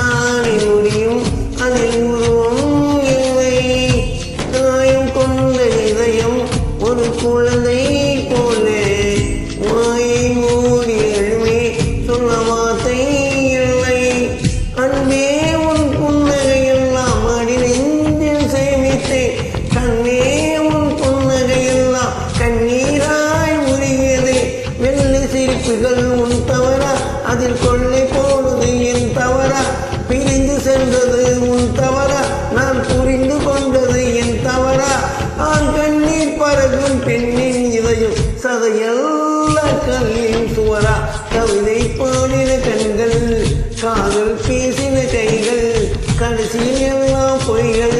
தானே முடியும் அதில் உருவம் இல்லை காயம் கொண்ட இதயம் ஒரு குழந்தை போலே வாயை மூடி எழுமே சொல்ல வார்த்தை இல்லை அன்பே உன் புன்னகையெல்லாம் அடி நெஞ்சில் சேமித்தேன் கண்ணே உன் புன்னகையெல்லாம் கண்ணீராய் உருகியதே வெள்ளி சிரிப்புகள் உன் தவறா அதில் கொள்ளை போனது என் தவறா பிரிந்து சென்றது உன் தவறா நான் புரிந்து கொண்டது என் தவறா ஆண் கண்ணீர் பறக்கும் பெண்ணின் இதயம் சதையல்ல கல்லின் சுவரா கவிதை பாடின கண்கள் காதல் பேசின கைகள் கடைசியில் எல்லாம் பொய்கள்